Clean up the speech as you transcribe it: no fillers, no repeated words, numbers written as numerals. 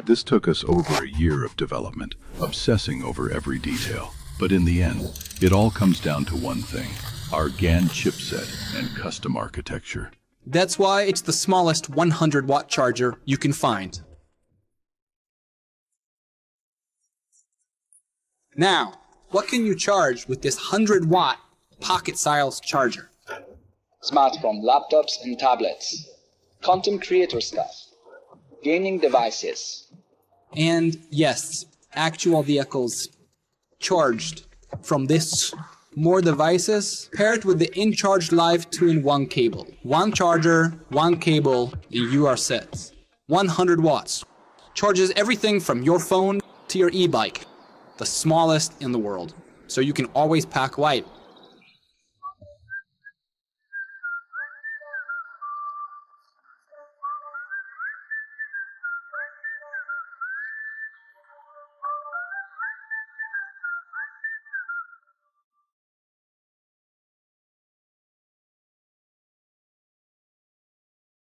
This took us over a year of development, obsessing over every detail. But in the end, it all comes down to one thing: our GaN chipset and custom architecture. That's why it's the smallest 100-watt charger you can find. Now, what can you charge with this 100-watt pocket-style charger? Smartphone, laptops and tablets, content creator stuff, gaming devices. And yes, actual vehicles charged from this. More devices paired with the InCharge Live 2-in-1 cable. One charger, one cable, and you are set. 100 watts. Charges everything from your phone to your e-bike. The smallest in the world. So you can always pack light.